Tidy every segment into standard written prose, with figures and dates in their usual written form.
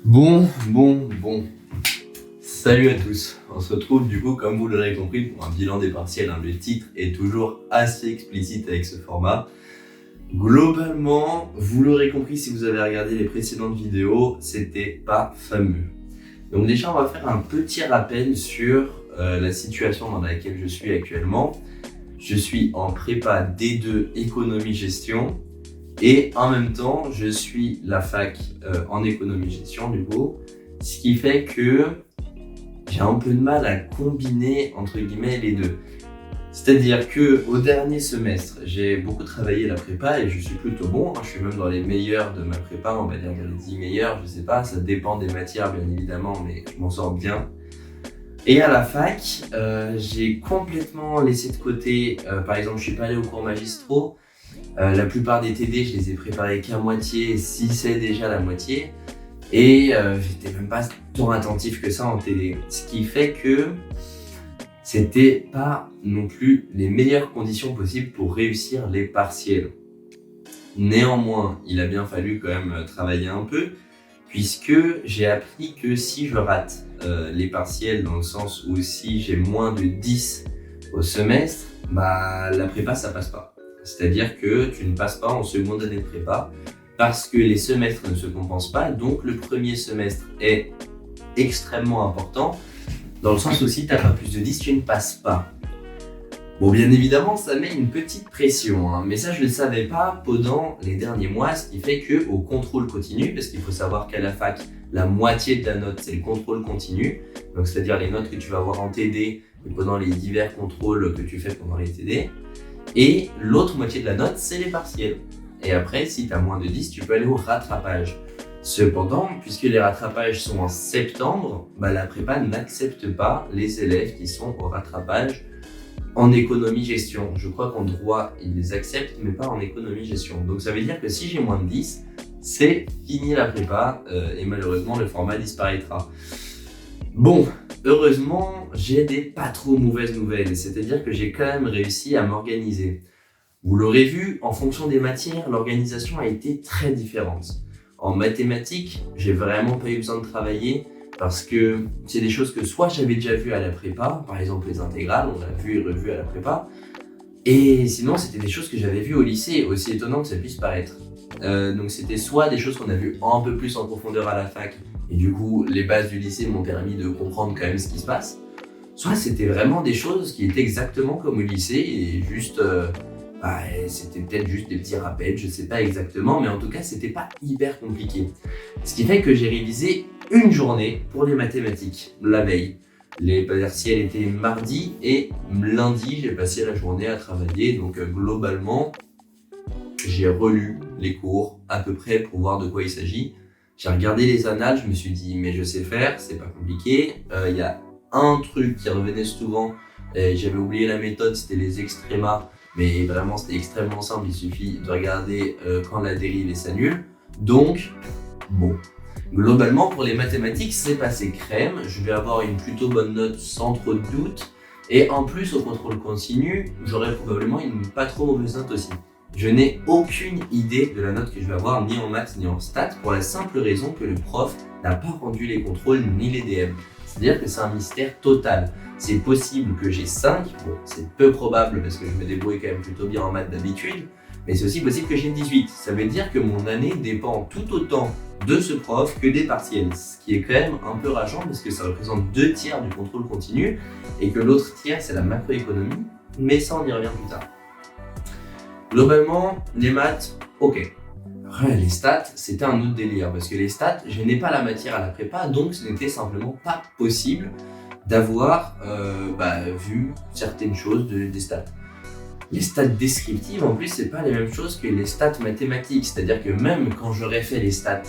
Bon. Salut à tous. On se retrouve du coup, comme vous l'aurez compris, pour un bilan des partiels. Le titre est toujours assez explicite avec ce format. Globalement, vous l'aurez compris si vous avez regardé les précédentes vidéos, c'était pas fameux. Donc déjà, on va faire un petit rappel sur la situation dans laquelle je suis actuellement. Je suis en prépa D2 économie-gestion. Et en même temps, je suis la fac en économie-gestion du coup, ce qui fait que j'ai un peu de mal à combiner entre guillemets les deux. C'est-à-dire que au dernier semestre, j'ai beaucoup travaillé la prépa et je suis plutôt bon. Je suis même dans les meilleurs de ma prépa, on va dire dans les 10 meilleurs, je sais pas, ça dépend des matières bien évidemment, mais je m'en sors bien. Et à la fac, j'ai complètement laissé de côté, par exemple, je suis pas allé aux cours magistraux. La plupart des TD, je les ai préparés qu'à moitié, si c'est déjà la moitié. Et j'étais même pas tant attentif que ça en TD. Ce qui fait que c'était pas non plus les meilleures conditions possibles pour réussir les partiels. Néanmoins, il a bien fallu quand même travailler un peu, puisque j'ai appris que si je rate les partiels, dans le sens où si j'ai moins de 10 au semestre, la prépa ça passe pas. C'est-à-dire que tu ne passes pas en seconde année de prépa parce que les semestres ne se compensent pas. Donc le premier semestre est extrêmement important dans le sens où si tu n'as pas plus de 10, tu ne passes pas. Bon, bien évidemment, ça met une petite pression, mais ça je ne le savais pas pendant les derniers mois, ce qui fait qu'au contrôle continu, parce qu'il faut savoir qu'à la fac, la moitié de la note c'est le contrôle continu, donc c'est-à-dire les notes que tu vas avoir en TD et pendant les divers contrôles que tu fais pendant les TD. Et l'autre moitié de la note, c'est les partiels. Et après, si tu as moins de 10, tu peux aller au rattrapage. Cependant, puisque les rattrapages sont en septembre, la prépa n'accepte pas les élèves qui sont au rattrapage en économie-gestion. Je crois qu'en droit, ils les acceptent, mais pas en économie-gestion. Donc ça veut dire que si j'ai moins de 10, c'est fini la prépa et malheureusement, le format disparaîtra. Bon, heureusement, j'ai des pas trop mauvaises nouvelles, c'est-à-dire que j'ai quand même réussi à m'organiser. Vous l'aurez vu, en fonction des matières, l'organisation a été très différente. En mathématiques, j'ai vraiment pas eu besoin de travailler parce que c'est des choses que soit j'avais déjà vues à la prépa, par exemple les intégrales, on l'a vu et revu à la prépa, et sinon c'était des choses que j'avais vues au lycée, aussi étonnant que ça puisse paraître. Donc c'était soit des choses qu'on a vues un peu plus en profondeur à la fac, et du coup les bases du lycée m'ont permis de comprendre quand même ce qui se passe, soit c'était vraiment des choses qui étaient exactement comme au lycée, et juste, c'était peut-être juste des petits rappels, je sais pas exactement, mais en tout cas c'était pas hyper compliqué. Ce qui fait que j'ai révisé une journée pour les mathématiques, la veille. Les partiels étaient mardi et lundi, j'ai passé la journée à travailler, donc globalement, j'ai relu les cours à peu près pour voir de quoi il s'agit. J'ai regardé les annales, je me suis dit mais je sais faire, c'est pas compliqué. Il y a un truc qui revenait souvent, j'avais oublié la méthode, c'était les extrémas, mais vraiment c'était extrêmement simple, il suffit de regarder quand la dérive s'annule. Donc, bon. Globalement, pour les mathématiques, c'est passé crème. Je vais avoir une plutôt bonne note sans trop de doute. Et en plus, au contrôle continu, j'aurai probablement une pas trop mauvaise note aussi. Je n'ai aucune idée de la note que je vais avoir, ni en maths ni en stats, pour la simple raison que le prof n'a pas rendu les contrôles ni les DM. C'est-à-dire que c'est un mystère total. C'est possible que j'ai 5, bon, c'est peu probable parce que je me débrouille quand même plutôt bien en maths d'habitude, mais c'est aussi possible que j'ai 18. Ça veut dire que mon année dépend tout autant de ce prof que des partiels, ce qui est quand même un peu rageant parce que ça représente 2 tiers du contrôle continu et que l'autre tiers c'est la macroéconomie, mais ça on y revient plus tard. Globalement, les maths, ok. Après, les stats, c'était un autre délire parce que les stats, je n'ai pas la matière à la prépa, donc ce n'était simplement pas possible d'avoir vu certaines choses des stats. Les stats descriptives, en plus, c'est pas les mêmes choses que les stats mathématiques. C'est-à-dire que même quand j'aurais fait les stats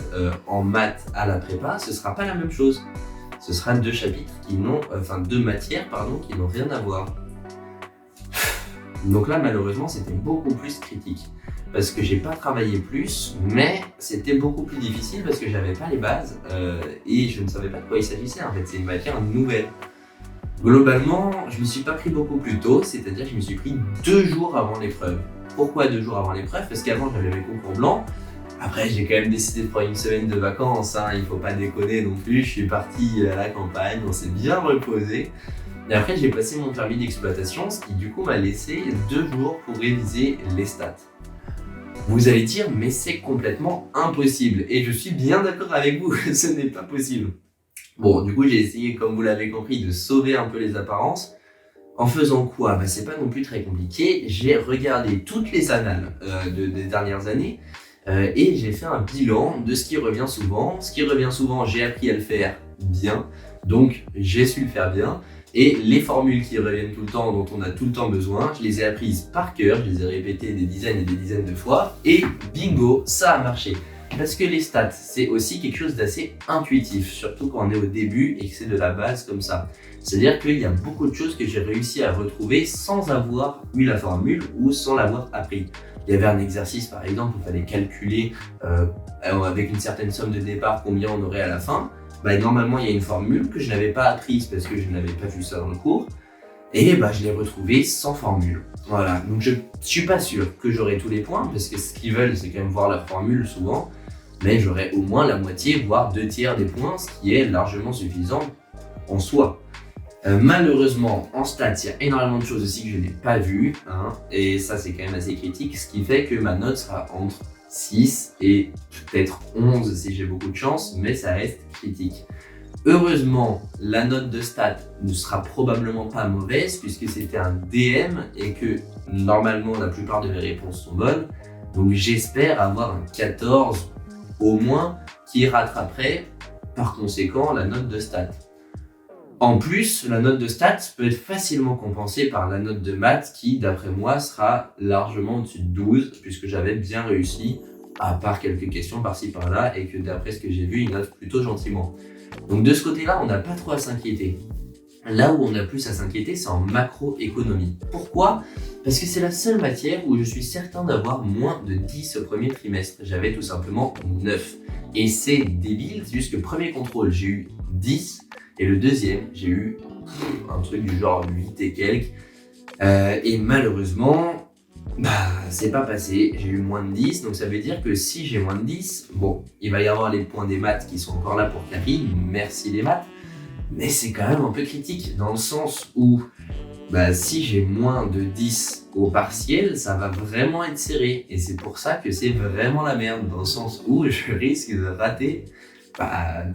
en maths à la prépa, ce sera pas la même chose. Ce sera 2 chapitres deux matières, qui n'ont rien à voir. Donc là, malheureusement, c'était beaucoup plus critique. Parce que j'ai pas travaillé plus, mais c'était beaucoup plus difficile parce que j'avais pas les bases et je ne savais pas de quoi il s'agissait. En fait, c'est une matière nouvelle. Globalement, je me suis pas pris beaucoup plus tôt, c'est-à-dire que je me suis pris 2 jours avant l'épreuve. Pourquoi 2 jours avant l'épreuve? Parce qu'avant j'avais mes concours blancs Après, j'ai quand même décidé de prendre une semaine de vacances, hein, il faut pas déconner non plus. Je suis parti à la campagne, on s'est bien reposé. Et après, j'ai passé mon permis d'exploitation, ce qui du coup m'a laissé 2 jours pour réviser les stats. Vous allez dire, mais c'est complètement impossible. Et je suis bien d'accord avec vous, ce n'est pas possible. Bon, du coup, j'ai essayé, comme vous l'avez compris, de sauver un peu les apparences. En faisant quoi? C'est pas non plus très compliqué. J'ai regardé toutes les annales des dernières années et j'ai fait un bilan de ce qui revient souvent. Ce qui revient souvent, j'ai appris à le faire bien, donc j'ai su le faire bien. Et les formules qui reviennent tout le temps, dont on a tout le temps besoin, je les ai apprises par cœur, je les ai répétées des dizaines et des dizaines de fois, et bingo, ça a marché. Parce que les stats, c'est aussi quelque chose d'assez intuitif, surtout quand on est au début et que c'est de la base comme ça. C'est-à-dire qu'il y a beaucoup de choses que j'ai réussi à retrouver sans avoir eu la formule ou sans l'avoir appris. Il y avait un exercice par exemple où il fallait calculer avec une certaine somme de départ combien on aurait à la fin. Normalement il y a une formule que je n'avais pas apprise parce que je n'avais pas vu ça dans le cours. Et je l'ai retrouvé sans formule. Voilà, donc je suis pas sûr que j'aurai tous les points parce que ce qu'ils veulent c'est quand même voir la formule souvent. Mais j'aurai au moins la moitié, voire 2/3 des points, ce qui est largement suffisant en soi. Malheureusement, en stats, il y a énormément de choses aussi que je n'ai pas vues, hein, et ça c'est quand même assez critique, ce qui fait que ma note sera entre 6 et peut-être 11 si j'ai beaucoup de chance, mais ça reste critique. Heureusement, la note de stats ne sera probablement pas mauvaise puisque c'était un DM et que normalement la plupart de mes réponses sont bonnes, donc j'espère avoir un 14 au moins qui rattraperait par conséquent la note de stats. En plus, la note de stats peut être facilement compensée par la note de maths qui, d'après moi, sera largement au-dessus de 12 puisque j'avais bien réussi, à part quelques questions par-ci par-là et que d'après ce que j'ai vu, ils notent plutôt gentiment. Donc de ce côté-là, on n'a pas trop à s'inquiéter. Là où on a plus à s'inquiéter, c'est en macroéconomie. Pourquoi? Parce que c'est la seule matière où je suis certain d'avoir moins de 10 au premier trimestre. J'avais tout simplement 9. Et c'est débile, c'est juste que premier contrôle, j'ai eu 10. Et le deuxième, j'ai eu un truc du genre 8 et quelques. Et malheureusement, c'est pas passé. J'ai eu moins de 10. Donc ça veut dire que si j'ai moins de 10, bon, il va y avoir les points des maths qui sont encore là pour Karine. Merci les maths. Mais c'est quand même un peu critique dans le sens où si j'ai moins de 10 au partiel, ça va vraiment être serré. Et c'est pour ça que c'est vraiment la merde, dans le sens où je risque de rater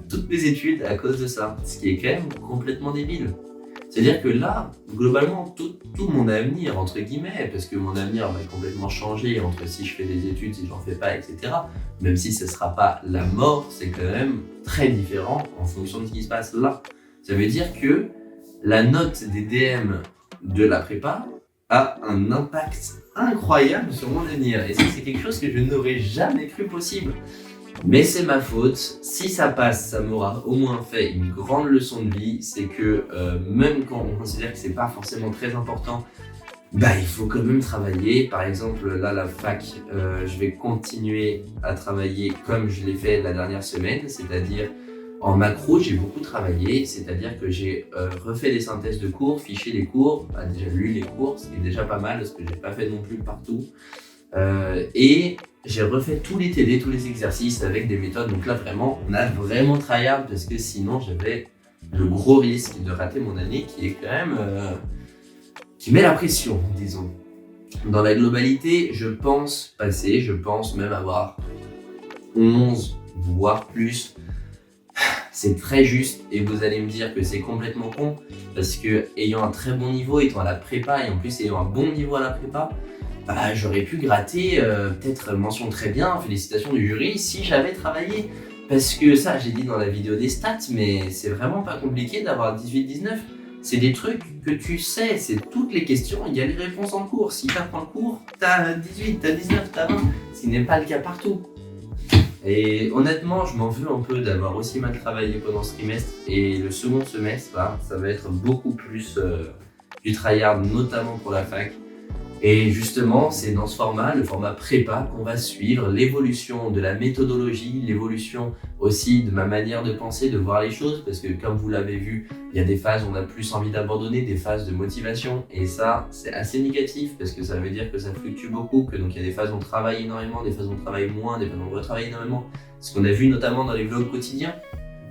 toutes mes études à cause de ça. Ce qui est quand même complètement débile. C'est-à-dire que là, globalement, tout mon avenir, entre guillemets, parce que mon avenir va complètement changer entre si je fais des études, si j'en fais pas, etc. Même si ce sera pas la mort, c'est quand même très différent en fonction de ce qui se passe là. Ça veut dire que la note des DM de la prépa a un impact incroyable sur mon avenir. Et ça, c'est quelque chose que je n'aurais jamais cru possible. Mais c'est ma faute. Si ça passe, ça m'aura au moins fait une grande leçon de vie. C'est que même quand on considère que c'est pas forcément très important, il faut quand même travailler. Par exemple, là, la fac, je vais continuer à travailler comme je l'ai fait la dernière semaine, c'est-à-dire en macro, j'ai beaucoup travaillé, c'est-à-dire que j'ai refait des synthèses de cours, fiché les cours, déjà lu les cours, ce qui est déjà pas mal parce que j'ai pas fait non plus partout. Et j'ai refait tous les TD, tous les exercices avec des méthodes. Donc là, vraiment, on a vraiment tryhard parce que sinon, j'avais le gros risque de rater mon année qui est quand même... qui met la pression, disons. Dans la globalité, je pense passer, je pense même avoir 11, voire plus. C'est très juste et vous allez me dire que c'est complètement con parce que ayant un très bon niveau, étant à la prépa et en plus ayant un bon niveau à la prépa, j'aurais pu gratter peut-être mention très bien, félicitations du jury si j'avais travaillé. Parce que ça, j'ai dit dans la vidéo des stats, mais c'est vraiment pas compliqué d'avoir 18-19. C'est des trucs que tu sais, c'est toutes les questions, il y a les réponses en cours. Si t'apprends le cours, t'as 18, t'as 19, t'as 20, ce qui n'est pas le cas partout. Et honnêtement, je m'en veux un peu d'avoir aussi mal travaillé pendant ce trimestre. Et le second semestre, ça va être beaucoup plus du tryhard, notamment pour la fac. Et justement, c'est dans ce format, le format prépa, qu'on va suivre l'évolution de la méthodologie, l'évolution aussi de ma manière de penser, de voir les choses, parce que comme vous l'avez vu, il y a des phases où on a plus envie d'abandonner, des phases de motivation, et ça, c'est assez négatif, parce que ça veut dire que ça fluctue beaucoup, que donc il y a des phases où on travaille énormément, des phases où on travaille moins, des phases où on retravaille énormément, ce qu'on a vu notamment dans les vlogs quotidiens.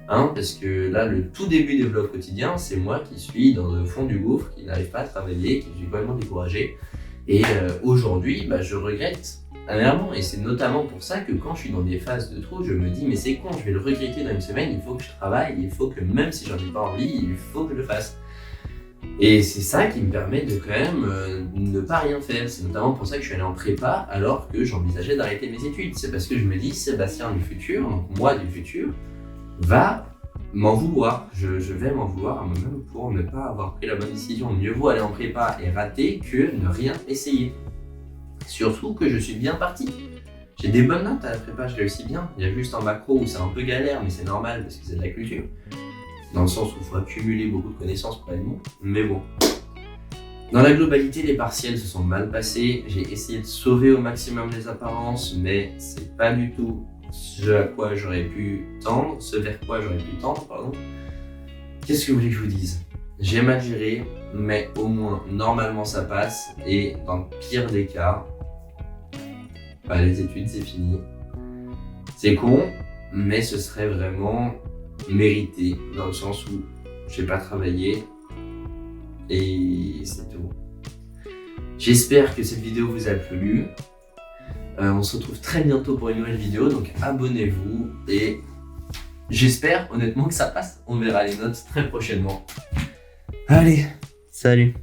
Parce que là, le tout début des vlogs quotidiens, c'est moi qui suis dans le fond du gouffre, qui n'arrive pas à travailler, qui suis complètement découragé. Et aujourd'hui, je regrette amèrement. Et c'est notamment pour ça que quand je suis dans des phases de trop, je me dis mais c'est con, je vais le regretter dans une semaine, il faut que je travaille, il faut que même si j'en ai pas envie, il faut que je le fasse. Et c'est ça qui me permet de quand même ne pas rien faire. C'est notamment pour ça que je suis allé en prépa alors que j'envisageais d'arrêter mes études. C'est parce que je me dis Sébastien du futur, donc moi du futur, va m'en vouloir. Je vais m'en vouloir à moi-même pour ne pas avoir pris la bonne décision. Mieux vaut aller en prépa et rater que ne rien essayer. Surtout que je suis bien parti. J'ai des bonnes notes à la prépa, je réussis bien. Il y a juste en macro où c'est un peu galère, mais c'est normal parce que c'est de la culture. Dans le sens où il faut accumuler beaucoup de connaissances pour aller bon. Mais bon. Dans la globalité, les partiels se sont mal passés. J'ai essayé de sauver au maximum les apparences, mais c'est pas du tout ce vers quoi j'aurais pu tendre. Qu'est-ce que vous voulez que je vous dise? J'ai mal géré, mais au moins normalement ça passe. Et dans le pire des cas, les études c'est fini. C'est con, mais ce serait vraiment mérité dans le sens où j'ai pas travaillé et c'est tout. J'espère que cette vidéo vous a plu. On se retrouve très bientôt pour une nouvelle vidéo, donc abonnez-vous et j'espère honnêtement que ça passe. On verra les notes très prochainement. Allez, salut!